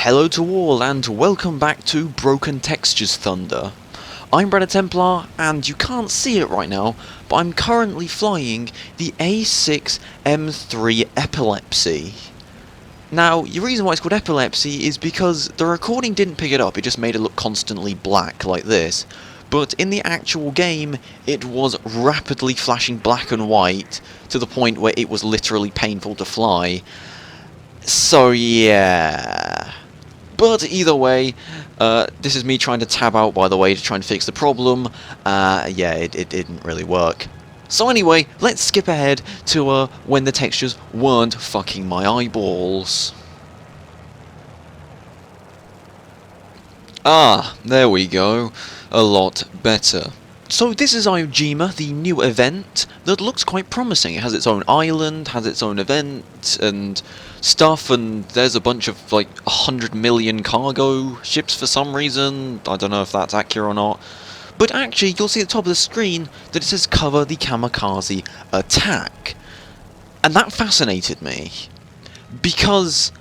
Hello to all, and welcome back to Broken Textures Thunder. I'm Brother Templar, and you can't see it right now, but I'm currently flying the A6M3 Epilepsy. Now, the reason why it's called Epilepsy is because the recording didn't pick it up, it just made it look constantly black like this. But in the actual game, it was rapidly flashing black and white, to the point where it was literally painful to fly. So yeah. But either way, this is me trying to tab out, by the way, to try and fix the problem. Yeah, it didn't really work. So anyway, let's skip ahead to when the textures weren't fucking my eyeballs. Ah, there we go. A lot better. So this is Iwo Jima, the new event that looks quite promising. It has its own island, has its own event and stuff, and there's a bunch of like 100 million cargo ships for some reason. I don't know if that's accurate or not. But actually, you'll see at the top of the screen that it says cover the kamikaze attack. And that fascinated me. Because,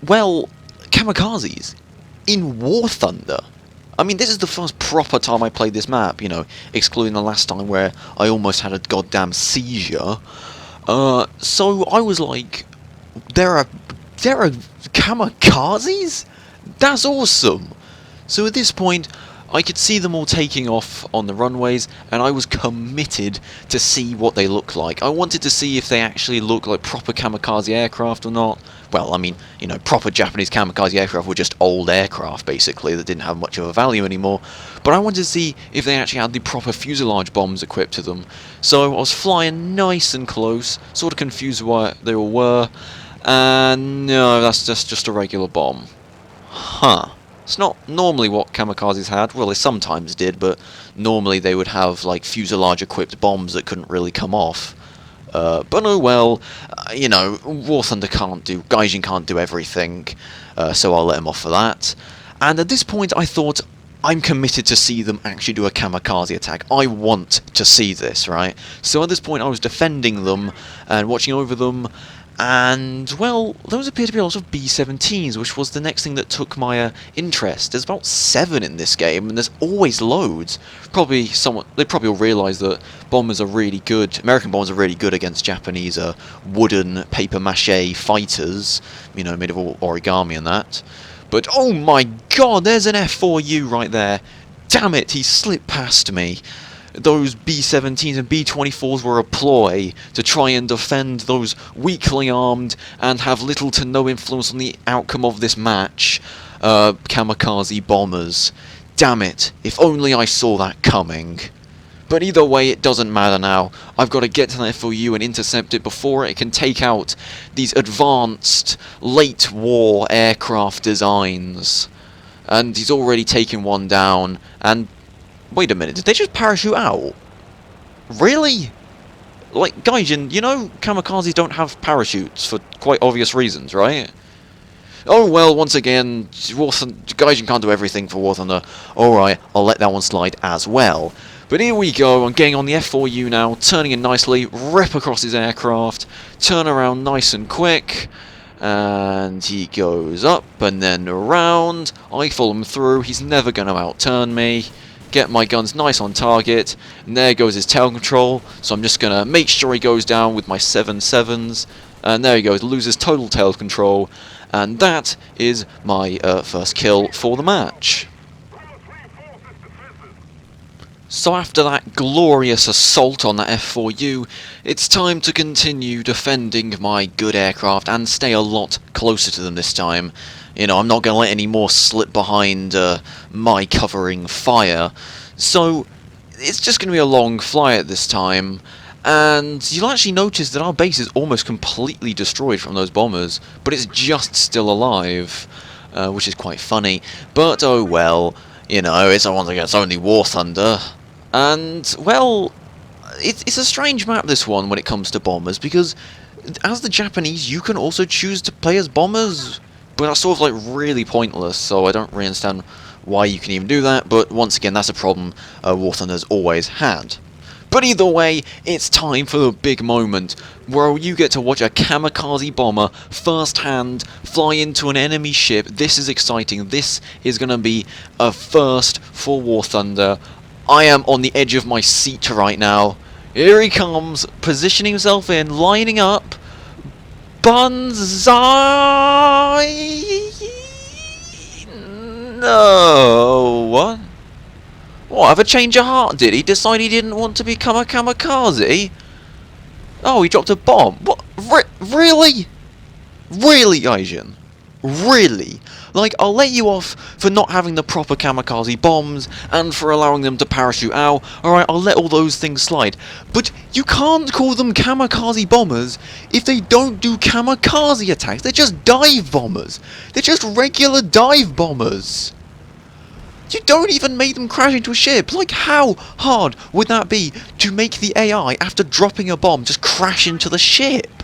well, kamikazes in War Thunder. I mean, this is the first proper time I played this map, you know, excluding the last time where I almost had a goddamn seizure. So I was like, there are kamikazes? That's awesome! So at this point, I could see them all taking off on the runways, and I was committed to see what they look like. I wanted to see if they actually look like proper kamikaze aircraft or not. Well, I mean, you know, proper Japanese kamikaze aircraft were just old aircraft, basically, that didn't have much of a value anymore. But I wanted to see if they actually had the proper fuselage bombs equipped to them. So I was flying nice and close, sort of confused what they all were, and no, that's just a regular bomb. Huh. It's not normally what kamikazes had. Well, they sometimes did, but normally they would have like fuselage-equipped bombs that couldn't really come off. But oh well, you know, War Thunder can't do, Gaijin can't do everything, so I'll let him off for that. And at this point, I thought, I'm committed to see them actually do a kamikaze attack. I want to see this, right? So at this point, I was defending them and watching over them. And, well, those appear to be a lot of B-17s, which was the next thing that took my interest. There's about 7 in this game, and there's always loads. They probably all realise that bombers are really good, American bombers are really good against Japanese wooden paper-mache fighters, you know, made of all origami and that. But, oh my god, there's an F4U right there. Damn it, he slipped past me. Those B-17s and B-24s were a ploy to try and defend those weakly armed and have little to no influence on the outcome of this match. Kamikaze bombers. Damn it, if only I saw that coming. But either way, it doesn't matter now. I've got to get to that FOU and intercept it before it can take out these advanced, late war aircraft designs. And he's already taken one down, and wait a minute, did they just parachute out? Really? Like, Gaijin, you know kamikazes don't have parachutes for quite obvious reasons, right? Oh well, once again, Gaijin can't do everything for War Thunder. Alright, I'll let that one slide as well. But here we go, I'm getting on the F4U now, turning in nicely, rip across his aircraft, turn around nice and quick, and he goes up and then around. I follow him through, he's never going to outturn me. Get my guns nice on target, and there goes his tail control, so I'm just going to make sure he goes down with my 7.7s, and there he goes, loses total tail control, and that is my first kill for the match. So after that glorious assault on that F4U, it's time to continue defending my good aircraft and stay a lot closer to them this time. You know, I'm not going to let any more slip behind my covering fire. So, it's just going to be a long flight this time. And you'll actually notice that our base is almost completely destroyed from those bombers. But it's just still alive, which is quite funny. But oh well, you know, it's only War Thunder. And, well, it's a strange map, this one, when it comes to bombers. Because, as the Japanese, you can also choose to play as bombers. But that's sort of like really pointless, so I don't really understand why you can even do that, but once again, that's a problem War Thunder's always had. But either way, it's time for the big moment, where you get to watch a kamikaze bomber first-hand fly into an enemy ship. This is exciting. This is going to be a first for War Thunder. I am on the edge of my seat right now. Here he comes, positioning himself in, lining up. Banzai! No, what? What, have a change of heart, did he? Decide he didn't want to become a kamikaze? Oh, he dropped a bomb. What? Really? Really, Gaijin? Really? Like, I'll let you off for not having the proper kamikaze bombs, and for allowing them to parachute out. Alright, I'll let all those things slide. But you can't call them kamikaze bombers if they don't do kamikaze attacks. They're just dive bombers. They're just regular dive bombers. You don't even make them crash into a ship. Like, how hard would that be to make the AI, after dropping a bomb, just crash into the ship?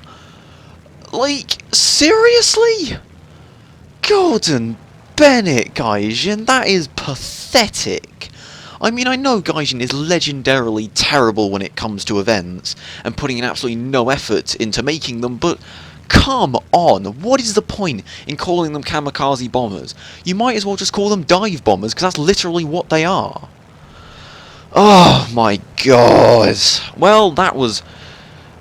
Like, seriously? Gordon Bennett, Gaijin, that is pathetic. I mean, I know Gaijin is legendarily terrible when it comes to events, and putting in absolutely no effort into making them, but come on, what is the point in calling them kamikaze bombers? You might as well just call them dive bombers, because that's literally what they are. Oh my god. Well, that was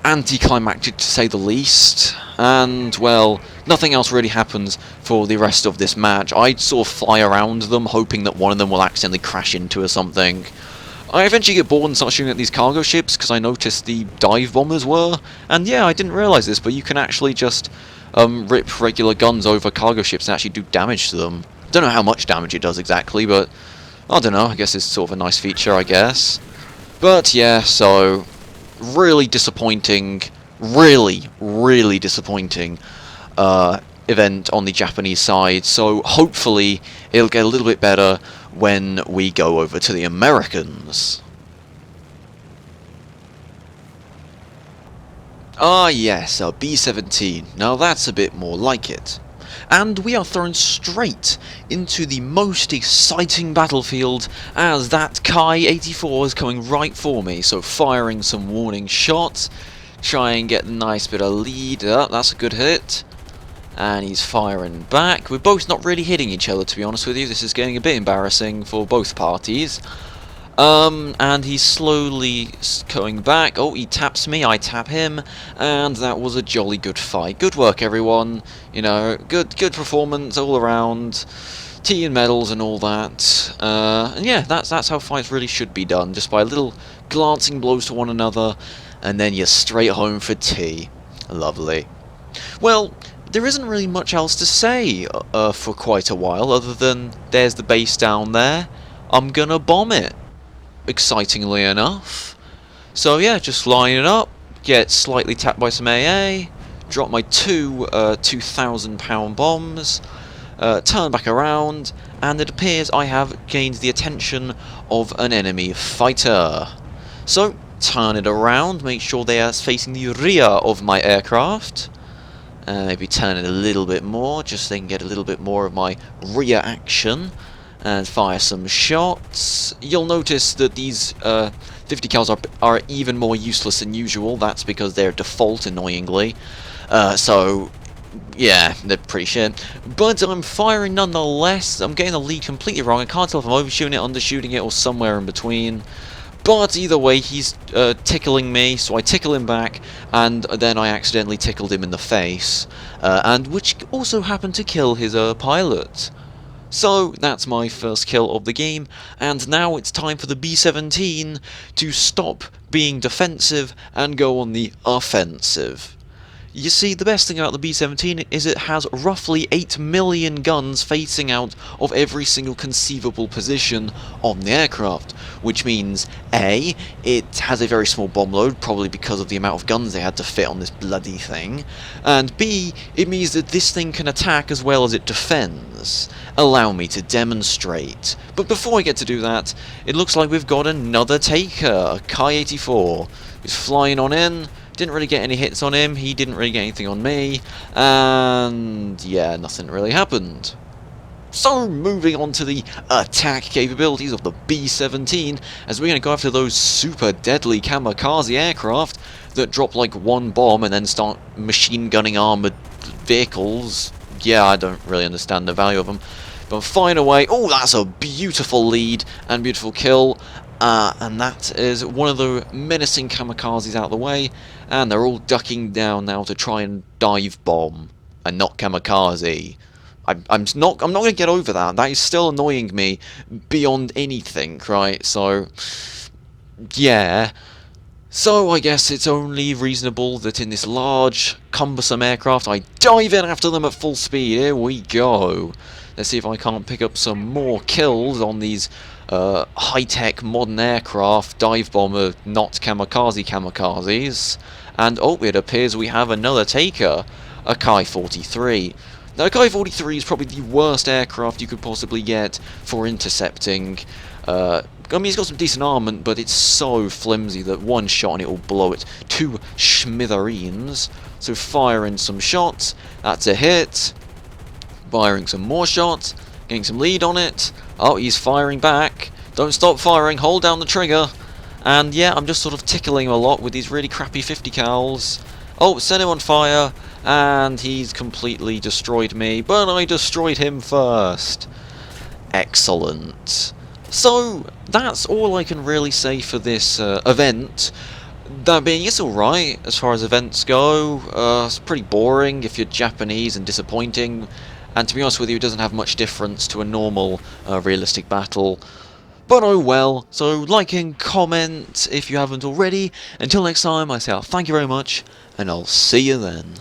anticlimactic to say the least, and, well, nothing else really happens for the rest of this match. I sort of fly around them, hoping that one of them will accidentally crash into or something. I eventually get bored and start shooting at these cargo ships, because I noticed the dive bombers were, and yeah, I didn't realise this, but you can actually just rip regular guns over cargo ships and actually do damage to them. Don't know how much damage it does exactly, but I don't know, I guess it's sort of a nice feature, I guess. But yeah, so really disappointing, really disappointing event on the Japanese side, so hopefully it'll get a little bit better when we go over to the Americans. Ah yes, a B-17, now that's a bit more like it. And we are thrown straight into the most exciting battlefield, as that Kai-84 is coming right for me, so firing some warning shots, try and get a nice bit of lead. Oh, that's a good hit. And he's firing back. We're both not really hitting each other, to be honest with you. This is getting a bit embarrassing for both parties. And he's slowly going back. Oh, he taps me, I tap him, and that was a jolly good fight. Good work, everyone. You know, good performance all around. Tea and medals and all that. And yeah, that's how fights really should be done, just by little glancing blows to one another, and then you're straight home for tea. Lovely. Well, there isn't really much else to say for quite a while, other than there's the base down there. I'm gonna bomb it. Excitingly enough. So yeah, just line it up, get slightly tapped by some AA, drop my two 2,000-pound bombs, turn back around, and it appears I have gained the attention of an enemy fighter. So, turn it around, make sure they are facing the rear of my aircraft. Maybe turn it a little bit more, just so they can get a little bit more of my rear action. And fire some shots. You'll notice that these 50 cals are even more useless than usual. That's because they're default, annoyingly. So, yeah, they're pretty shit. But I'm firing nonetheless. I'm getting the lead completely wrong. I can't tell if I'm overshooting it, undershooting it, or somewhere in between. But either way, he's tickling me, so I tickle him back, and then I accidentally tickled him in the face, and which also happened to kill his pilot. So, that's my first kill of the game, and now it's time for the B-17 to stop being defensive and go on the offensive. You see, the best thing about the B-17 is it has roughly 8 million guns facing out of every single conceivable position on the aircraft, which means A, it has a very small bomb load, probably because of the amount of guns they had to fit on this bloody thing, and B, it means that this thing can attack as well as it defends. Allow me to demonstrate. But before I get to do that, it looks like we've got another taker, a Kai-84, who's flying on in. Didn't really get any hits on him, he didn't really get anything on me, and yeah, nothing really happened. So, moving on to the attack capabilities of the B-17, as we're going to go after those super deadly kamikaze aircraft that drop like one bomb and then start machine gunning armoured vehicles. Yeah, I don't really understand the value of them. But fire away. Oh, that's a beautiful lead and beautiful kill. And that is one of the menacing kamikazes out of the way. And they're all ducking down now to try and dive bomb and not kamikaze. I'm not going to get over that. That is still annoying me beyond anything, right? So, yeah. So I guess it's only reasonable that in this large, cumbersome aircraft, I dive in after them at full speed. Here we go. Let's see if I can't pick up some more kills on these high-tech modern aircraft, dive bomber, not kamikazes. And oh, it appears we have another taker, a Kai-43. Now, a Kai-43 is probably the worst aircraft you could possibly get for intercepting. I mean, it's got some decent armament, but it's so flimsy that one shot and it will blow it to smithereens. So firing some shots, that's a hit. Firing some more shots, getting some lead on it. Oh, he's firing back. Don't stop firing, hold down the trigger. And yeah, I'm just sort of tickling him a lot with these really crappy 50 cals. Oh, set him on fire, and he's completely destroyed me, but I destroyed him first. Excellent. So, that's all I can really say for this event. That being, it's alright as far as events go. It's pretty boring if you're Japanese and disappointing. And to be honest with you, it doesn't have much difference to a normal realistic battle. But oh well, so like and comment if you haven't already. Until next time, I say thank you very much, and I'll see you then.